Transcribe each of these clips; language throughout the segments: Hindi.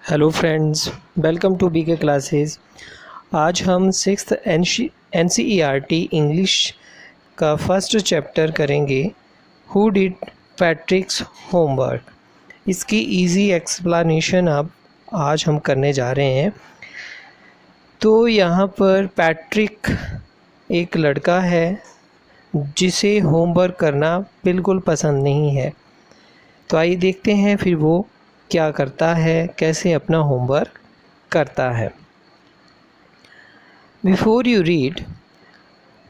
Hello friends, welcome to BK classes. आज हम सिक्स्थ एनसीईआरटी इंग्लिश का फर्स्ट चैप्टर करेंगे, हु डिड पैट्रिक्स होमवर्क। इसकी इजी एक्सप्लेनेशन अब आज हम करने जा रहे हैं। तो यहाँ पर पैट्रिक एक लड़का है जिसे होमवर्क करना बिल्कुल पसंद नहीं है। तो आइए देखते हैं फिर वो क्या करता है, कैसे अपना होमवर्क करता है। Before you read,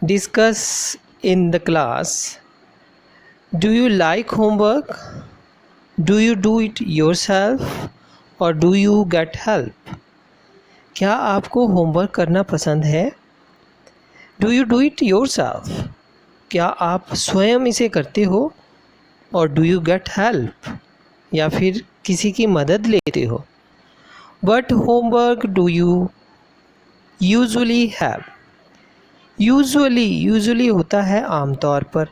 discuss in the class, do you like homework? Do you do it yourself और डू यू गेट हेल्प? क्या आपको होमवर्क करना पसंद है? Do you do it yourself? क्या आप स्वयं इसे करते हो? और डू यू गेट हेल्प? या फिर किसी की मदद लेते हो? What homework do you usually have? Usually होता है आमतौर पर।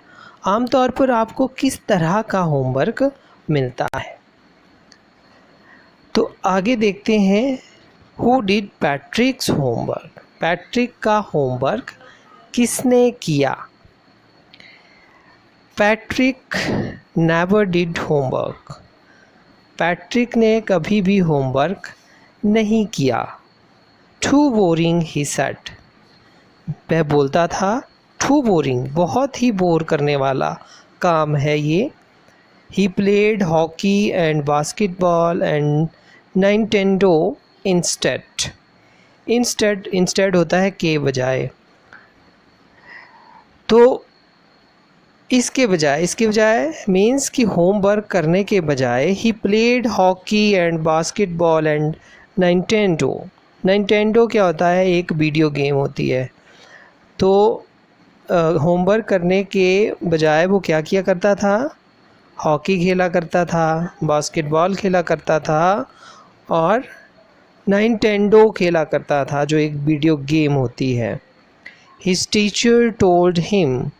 आमतौर पर आपको किस तरह का होमवर्क मिलता है? तो आगे देखते हैं, Who did Patrick's homework? Patrick का होमवर्क किसने किया? Patrick never did homework. Patrick ने कभी भी होमवर्क नहीं किया। Too boring he said. वह बोलता था टू बोरिंग, बहुत ही बोर करने वाला काम है ये। He played hockey and basketball and Nintendo instead. Instead होता है के बजाय। तो इसके बजाय मीन्स कि होमवर्क करने के बजाय he played hockey and basketball and Nintendo क्या होता है? एक वीडियो गेम होती है। तो होमवर्क करने के बजाय वो क्या किया करता था? हॉकी खेला करता था, बास्केटबॉल खेला करता था और नाइंटेंडो खेला करता था, जो एक वीडियो गेम होती है। हिज टीचर टोल्ड हिम,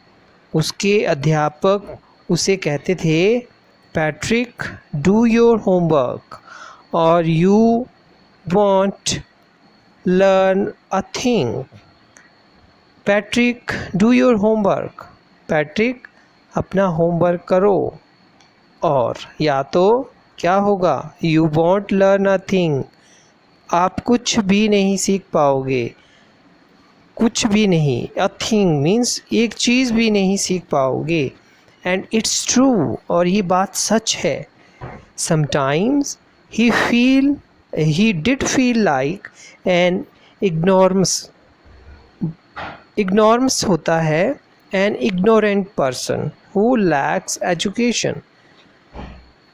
उसके अध्यापक उसे कहते थे, पैट्रिक डू योर होमवर्क और you want learn a thing. Patrick do your homework, Patrick अपना होमवर्क करो, और या तो क्या होगा? You want learn a thing, आप कुछ भी नहीं सीख पाओगे। कुछ भी नहीं, अ थिंग मीन्स एक चीज़ भी नहीं सीख पाओगे। एंड इट्स ट्रू, और ये बात सच है। Sometimes he did feel like N ignorance होता है an ignorant person who lakhs education,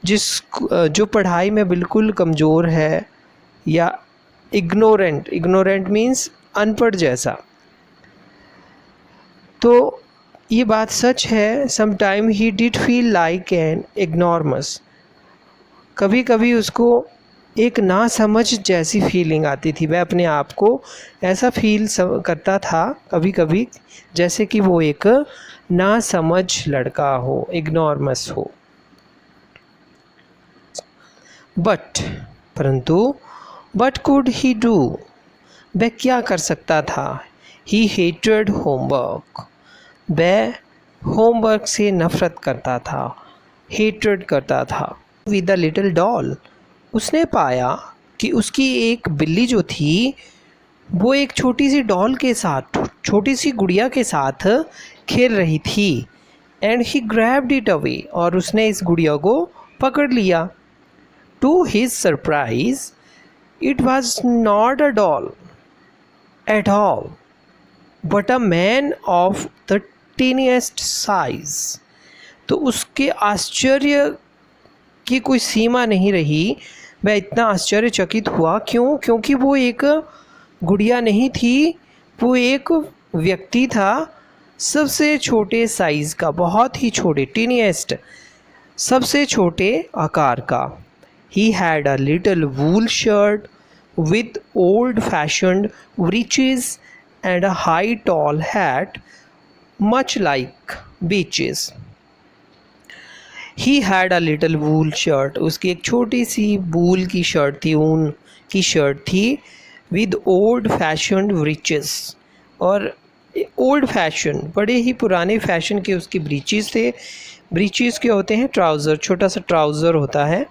जो पढ़ाई में बिल्कुल कमज़ोर है, या इग्नोरेंट मीन्स अनपढ़ जैसा। तो ये बात सच है। Sometime he did feel like an ignoramus, कभी कभी उसको एक ना समझ जैसी फीलिंग आती थी। वह अपने आप को ऐसा फील करता था कभी कभी जैसे कि वो एक ना समझ लड़का हो, इग्नोरमस हो। परंतु वट कुड ही डू, वह क्या कर सकता था? ही हेटेड होमवर्क, वह होमवर्क से नफ़रत करता था, हेटेड करता था। विद द लिटिल डॉल, उसने पाया कि उसकी एक बिल्ली जो थी वो एक छोटी सी डॉल के साथ, छोटी सी गुड़िया के साथ खेल रही थी। And he grabbed it away, और उसने इस गुड़िया को पकड़ लिया। To his surprise it was not a doll at all but a man of the teeniest size. तो उसके आश्चर्य की कोई सीमा नहीं रही। वह इतना आश्चर्यचकित हुआ। क्यों? क्योंकि वो एक गुड़िया नहीं थी, वो एक व्यक्ति था, सबसे छोटे साइज़ का, बहुत ही छोटे, टीनिएस्ट, सबसे छोटे आकार का। He had a little wool shirt with old-fashioned breeches and a high tall hat, much like beaches. He had a little wool shirt, उसकी एक छोटी सी वूल की शर्ट थी, ऊन की शर्ट थी, विद ओल्ड फैशन ब्रीचेस, और ओल्ड फैशन बड़े ही पुराने फैशन के उसके ब्रीचेस थे। ब्रीचेस के होते हैं ट्राउज़र, छोटा सा ट्राउज़र होता है,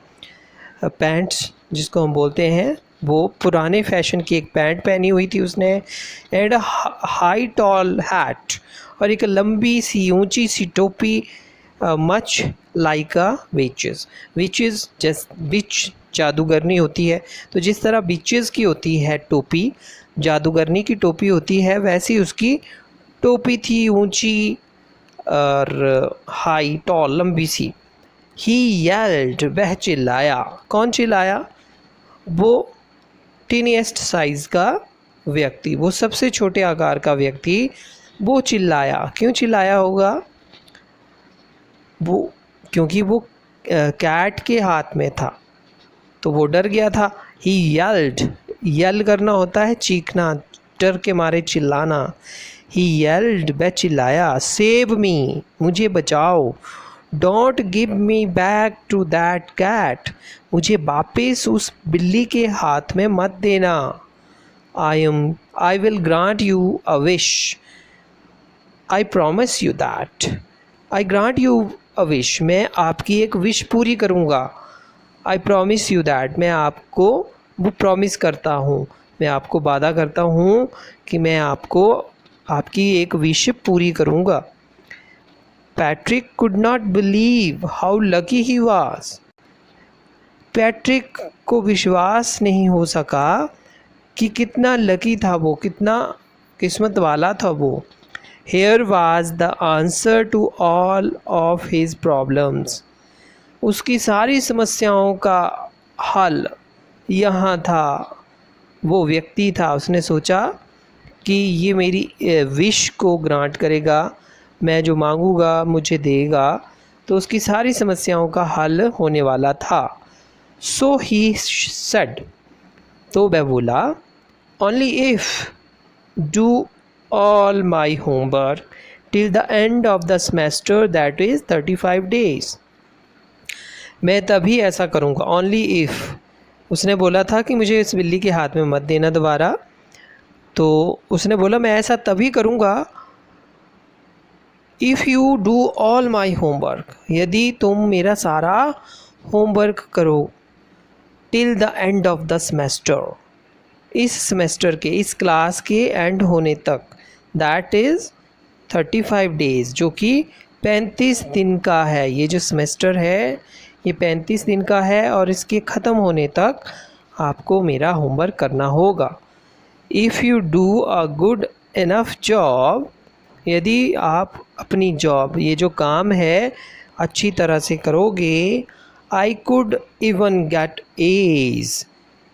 पैंट्स जिसको हम बोलते हैं, वो पुराने फैशन की एक पैंट पहनी हुई थी उसने। एंड हाई टॉल हैट, और एक लंबी सी ऊंची सी टोपी, मच लाइक अ विचेस। विचेस जैस बिच जादूगरनी होती है, तो जिस तरह बिचेस की होती है टोपी, जादूगरनी की टोपी होती है, वैसी उसकी टोपी थी, ऊंची और हाई टॉल लंबी सी। ही येल्ड, वह चिल्लाया। कौन चिल्लाया? वो टीनिएस्ट साइज़ का व्यक्ति, वो सबसे छोटे आकार का व्यक्ति, वो चिल्लाया। क्यों चिल्लाया होगा? वो क्योंकि वो कैट के हाथ में था, तो वो डर गया था। ही येल्ड, यल करना होता है चीखना, डर के मारे चिल्लाना। ही येल्ड, वह चिल्लाया, सेव मी, मुझे बचाओ। Don't give me back to that cat, मुझे वापस उस बिल्ली के हाथ में मत देना। I will grant you a wish, I promise you that. I grant you a wish, मैं आपकी एक विश पूरी करूँगा। आई प्रॉमिस यू दैट, मैं आपको वो प्रॉमिस करता हूँ, मैं आपको वादा करता हूँ कि मैं आपको आपकी एक विश पूरी करूँगा। Patrick could not believe how lucky he was, Patrick को विश्वास नहीं हो सका कि कितना लकी था वो, कितना किस्मत वाला था वो। Here was the answer to all of his problems, उसकी सारी समस्याओं का हल यहाँ था। वो व्यक्ति था, उसने सोचा कि ये मेरी विश को ग्रांट करेगा, मैं जो मांगूंगा मुझे देगा, तो उसकी सारी समस्याओं का हल होने वाला था। सो ही सेड, तो वह बोला, only if do all my homework till the end of the semester, that is 35 days। मैं तभी ऐसा करूँगा, ओनली इफ़, उसने बोला था कि मुझे इस बिल्ली के हाथ में मत देना दोबारा, तो उसने बोला मैं ऐसा तभी करूँगा, if you do all my homework, यदि तुम मेरा सारा होमवर्क करो, till the end of the semester, इस सेमेस्टर के, इस क्लास के एंड होने तक, दैट इज़ 35 days, जो कि 35 दिन का है। ये जो सेमेस्टर है ये 35 दिन का है, और इसके ख़त्म होने तक आपको मेरा होमवर्क करना होगा। If you do a good enough job, यदि आप अपनी जॉब, ये जो काम है, अच्छी तरह से करोगे, I could even get A's,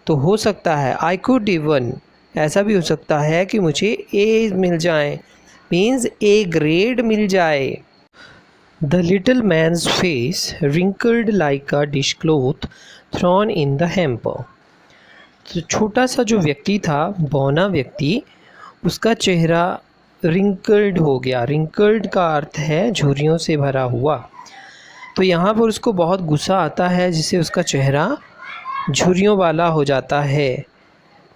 तो हो सकता है, आई कुड इवन, ऐसा भी हो सकता है कि मुझे ए मिल जाए, मीन्स ए ग्रेड मिल जाए। The little man's face wrinkled like a dish cloth thrown in the hamper, तो छोटा सा जो व्यक्ति था, बौना व्यक्ति, उसका चेहरा रिंकल्ड हो गया। रिंकल्ड का अर्थ है झुर्रियों से भरा हुआ, तो यहाँ पर उसको बहुत गुस्सा आता है, जिससे उसका चेहरा झुर्रियों वाला हो जाता है।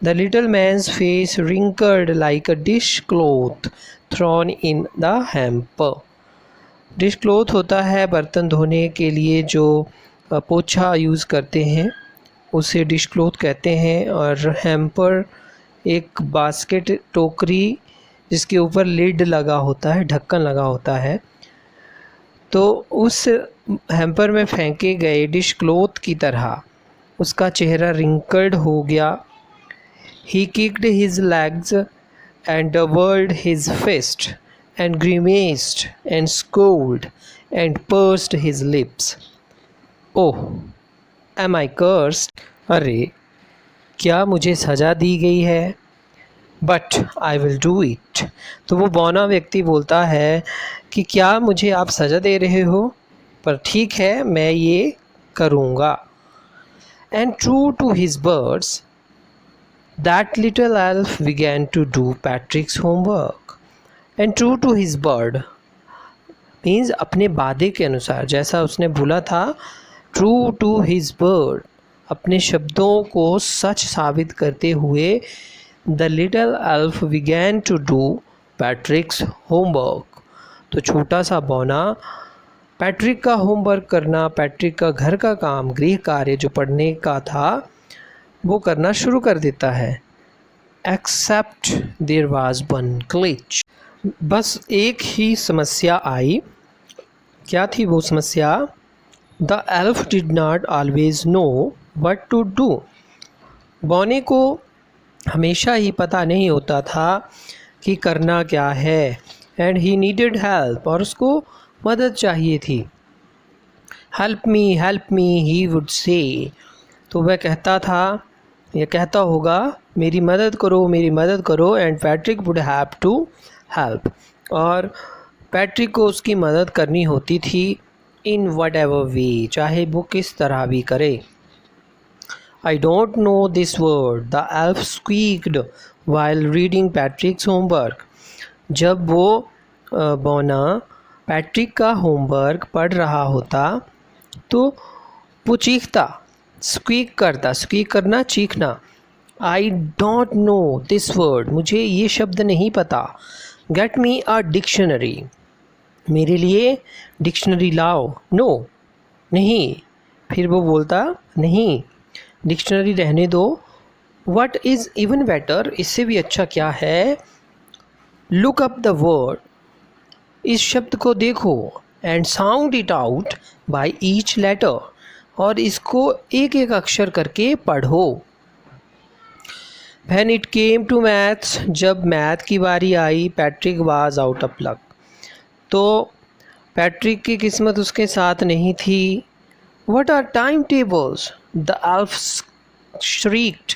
The little man's face wrinkled like a dish cloth thrown in the hamper. Dish cloth होता है बर्तन धोने के लिए जो पोछा यूज़ करते हैं, उसे डिश क्लोथ कहते हैं। और हैम्पर एक बास्केट, टोकरी, जिसके ऊपर लिड लगा होता है, ढक्कन लगा होता है, तो उस हैम्पर में फेंके गए डिश क्लोथ की तरह उसका चेहरा रिंकल्ड हो गया। He kicked his legs and doubled his fist and grimaced and scowled and pursed his lips. Oh, am I cursed, अरे क्या मुझे सज़ा दी गई है? But I will do it, तो वो बौना व्यक्ति बोलता है कि क्या मुझे आप सज़ा दे रहे हो, पर ठीक है, मैं ये करूँगा। And true to his words that little elf began to do Patrick's homework. And true to his word, means अपने वादे के अनुसार, जैसा उसने बोला था, ट्रू टू हिज वर्ड, अपने शब्दों को सच साबित करते हुए the little elf began to do Patrick's homework. तो छोटा सा बौना पैट्रिक का होमवर्क करना, पैट्रिक का घर का काम, गृह कार्य जो पढ़ने का था वो करना शुरू कर देता है। Except there was one glitch, बस एक ही समस्या आई। क्या थी वो समस्या? The elf did not always know what to do, बौने को हमेशा ही पता नहीं होता था कि करना क्या है। एंड ही नीडेड हेल्प, और उसको मदद चाहिए थी। Help me he would say, तो वह कहता था या कहता होगा मेरी मदद करो, मेरी मदद करो। And Patrick would have to help, और पैट्रिक को उसकी मदद करनी होती थी इन वट एवर वे, चाहे वो किस तरह भी करे। I don't know this word, the elf squeaked while reading Patrick's homework. जब वो बौना पैट्रिक का होमवर्क पढ़ रहा होता तो वो चीखता, स्क्वीक करता, स्क्वीक करना चीखना। I don't know this word, मुझे ये शब्द नहीं पता। Get me a dictionary, मेरे लिए डिक्शनरी लाओ। नो, नहीं। फिर वो बोलता नहीं, डिक्शनरी रहने दो। व्हाट इज़ इवन बेटर, इससे भी अच्छा क्या है? लुक अप द वर्ड, इस शब्द को देखो। And sound it out by each letter, और इसको एक एक अक्षर करके पढ़ो। When it came to maths, जब मैथ की बारी आई, Patrick was out of luck, तो पैट्रिक की किस्मत उसके साथ नहीं थी। What are timetables? The elf shrieked.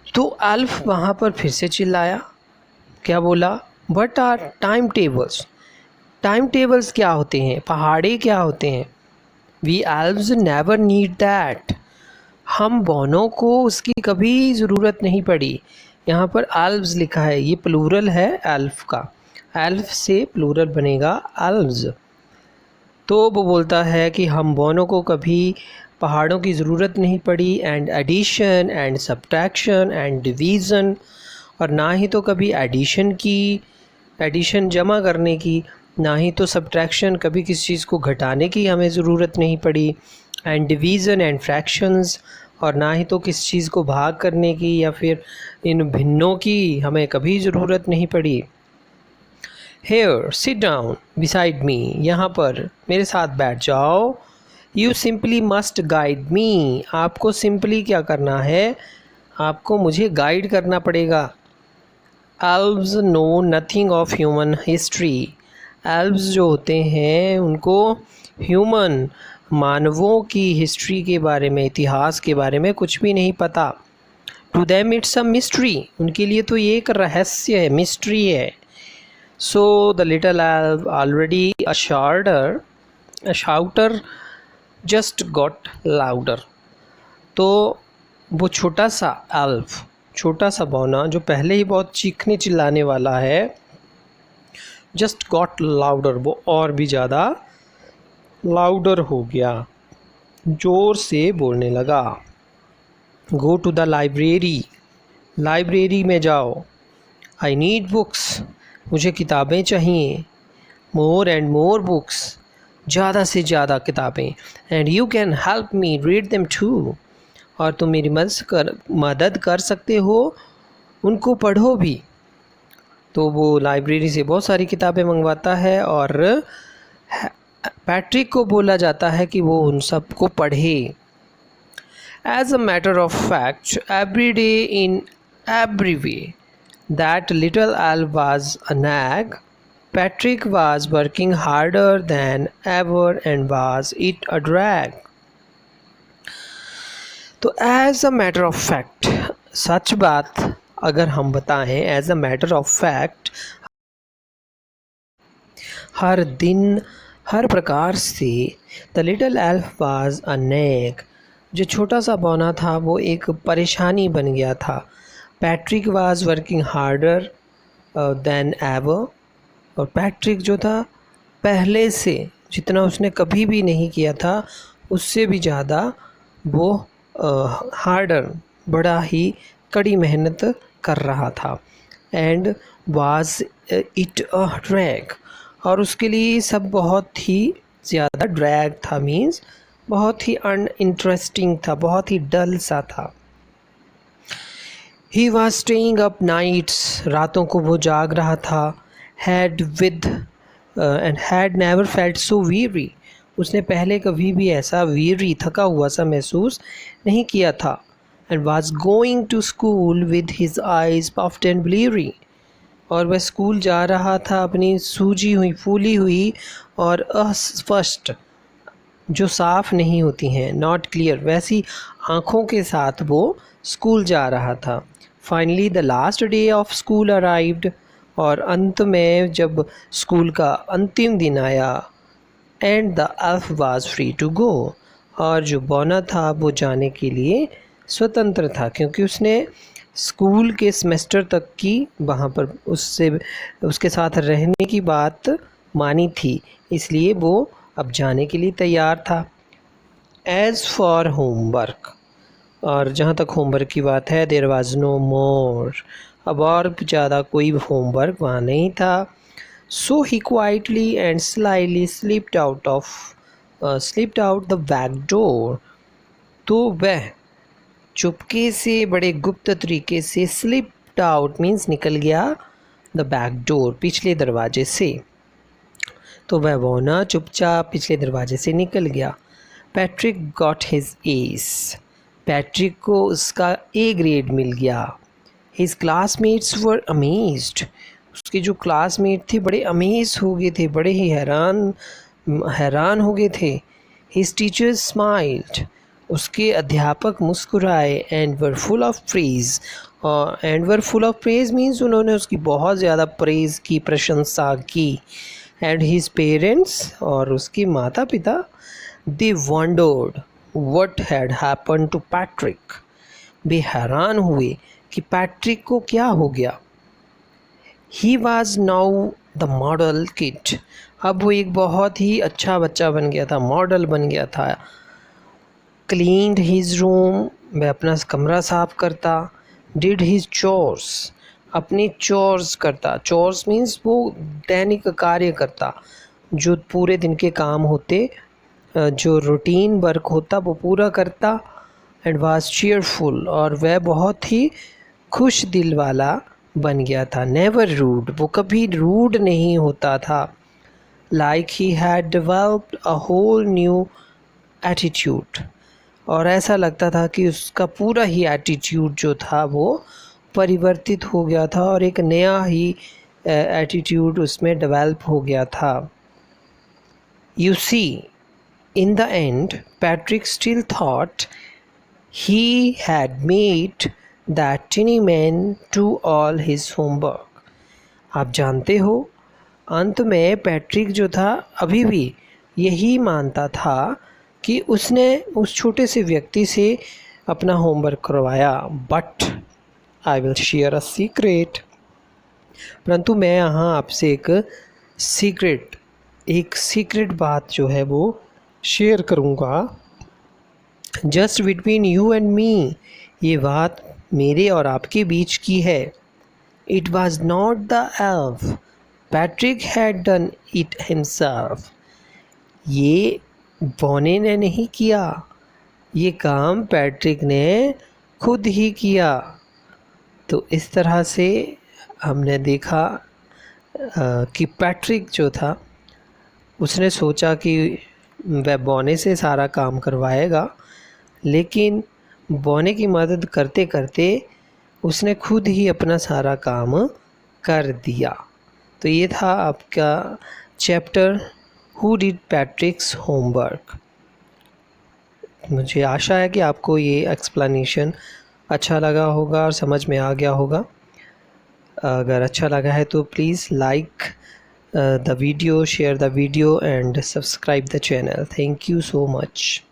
तो एल्फ वहाँ पर फिर से चिल्लाया। क्या बोला? What are timetables? Timetables क्या होते हैं? पहाड़े क्या होते हैं? We elves never need that. हम बौनों को उसकी कभी ज़रूरत नहीं पड़ी। यहाँ पर elves लिखा है, ये प्लूरल है एल्फ का, एल्फ से प्लूरल बनेगा elves। तो वो बोलता है कि हम बौनों को कभी पहाड़ों की ज़रूरत नहीं पड़ी। And addition and subtraction and division, और ना ही तो कभी एडिशन की, एडिशन जमा करने की, ना ही तो सब्ट्रैक्शन, कभी किसी चीज़ को घटाने की हमें ज़रूरत नहीं पड़ी। एंड डिवीज़न एंड फ्रैक्शंस, और ना ही तो किसी चीज़ को भाग करने की या फिर इन भिन्नों की हमें कभी ज़रूरत नहीं पड़ी। Here, sit down beside me, यहाँ पर मेरे साथ बैठ जाओ। You simply must guide me, आपको सिंपली क्या करना है? आपको मुझे गाइड करना पड़ेगा। Elves know nothing of human history, Elves जो होते हैं उनको ह्यूमन, मानवों की हिस्ट्री के बारे में, इतिहास के बारे में कुछ भी नहीं पता। To them it's a mystery, उनके लिए तो ये एक रहस्य है, मिस्ट्री है। So the little elf, already a shouter just got louder. तो वो छोटा सा एल्फ, छोटा सा बौना जो पहले ही बहुत चीखने चिल्लाने वाला है, just got louder, वो और भी ज़्यादा लाउडर हो गया, ज़ोर से बोलने लगा। Go to the library, library में जाओ। I need books, मुझे किताबें चाहिए। मोर एंड मोर बुक्स, ज़्यादा से ज़्यादा किताबें। And you can help me read them too, और तुम मेरी मदद कर सकते हो, उनको पढ़ो भी। तो वो लाइब्रेरी से बहुत सारी किताबें मंगवाता है और पैट्रिक को बोला जाता है कि वो उन सब को पढ़े। As a matter of fact, every day in every way that little elf was a nag, Patrick was working harder than ever and was it a drag. तो as a matter of fact, सच बात अगर हम बताएं, as a matter of fact, हर दिन हर प्रकार से the little elf was a nag, जो छोटा सा बौना था वो एक परेशानी बन गया था। Patrick was working harder than ever, और पैट्रिक जो था पहले से जितना उसने कभी भी नहीं किया था उससे भी ज़्यादा वो हार्डर बड़ा ही कड़ी मेहनत कर रहा था। And was it a drag, और उसके लिए सब बहुत ही ज़्यादा ड्रैग था, मीन्स बहुत ही अनइंटरेस्टिंग था, बहुत ही डल सा था। He was staying up nights, रातों को वो जाग रहा था। Had with and had never felt so weary, उसने पहले कभी भी ऐसा वीरी थका हुआ सा महसूस नहीं किया था। And was going to school with his eyes puffed and bleary, और वह स्कूल जा रहा था अपनी सूजी हुई फूली हुई और अस्पष्ट जो साफ़ नहीं होती हैं, नॉट क्लियर, वैसी आँखों के साथ वो स्कूल जा रहा था। Finally the last day of school arrived, और अंत में जब स्कूल का अंतिम दिन आया, and the elf was free to go, और जो बौना था वो जाने के लिए स्वतंत्र था, क्योंकि उसने स्कूल के सेमेस्टर तक की वहाँ पर उसके साथ रहने की बात मानी थी, इसलिए वो अब जाने के लिए तैयार था। एज़ फॉर होमवर्क, और जहाँ तक होमवर्क की बात है, देयर वाज नो मोर, अब और ज़्यादा कोई होमवर्क वहाँ नहीं था। So he quietly and slyly slipped out the back door, तो वह चुपके से बड़े गुप्त तरीके से स्लिप्ड आउट मीन्स निकल गया द बैक डोर, पिछले दरवाजे से। तो वह बौना चुपचाप पिछले दरवाजे से निकल गया। Patrick got his ass, Patrick को उसका ए ग्रेड मिल गया। हिज क्लासमेट्स वर अमेज्ड, उसके जो क्लासमेट थे बड़े अमेज हो गए थे, बड़े ही हैरान हो गए थे। हिज टीचर्स स्माइल्ड, उसके अध्यापक मुस्कुराए। And were full of praise means उन्होंने उसकी बहुत ज़्यादा प्रेज़ की, प्रशंसा की। एंड हिज पेरेंट्स, और उसके माता पिता, they wondered what had happened to Patrick, वे हैरान हुए कि पैट्रिक को क्या हो गया। He was now the model kid, अब वो एक बहुत ही अच्छा बच्चा बन गया था, मॉडल बन गया था। क्लीन्ड हिज रूम, वह अपना कमरा साफ करता। डिड हिज चोर्स, अपने चोर्स करता, चोर्स मीन्स वो दैनिक कार्य करता, जो पूरे दिन के काम होते, जो रूटीन वर्क होता वो पूरा करता। एंड वाज चीयरफुल, और वह बहुत ही खुश दिल वाला बन गया था। नेवर रूड, वो कभी रूड नहीं होता था। Like he had developed a whole new attitude, और ऐसा लगता था कि उसका पूरा ही एटीट्यूड जो था वो परिवर्तित हो गया था, और एक नया ही एटीट्यूड उसमें डेवलप हो गया था। You see, in the end Patrick still thought he had made that tiny man to all his homework. आप जानते हो, अंत में पैट्रिक जो था अभी भी यही मानता था कि उसने उस छोटे से व्यक्ति से अपना होमवर्क करवाया। But I will share a secret, परंतु मैं यहाँ आपसे एक सीक्रेट बात जो है वो शेयर करूँगा। Just between you and me, ये बात मेरे और आपके बीच की है। It was not the elf, Patrick had done it himself, ये बौने ने नहीं किया, ये काम पैट्रिक ने खुद ही किया। तो इस तरह से हमने देखा कि पैट्रिक जो था उसने सोचा कि वह बौने से सारा काम करवाएगा, लेकिन बौने की मदद करते करते उसने खुद ही अपना सारा काम कर दिया। तो ये था आपका chapter who did Patrick's homework. मुझे आशा है कि आपको ये एक्सप्लेनेशन अच्छा लगा होगा और समझ में आ गया होगा। अगर अच्छा लगा है तो please like the video, share the video and subscribe the channel. Thank you so much.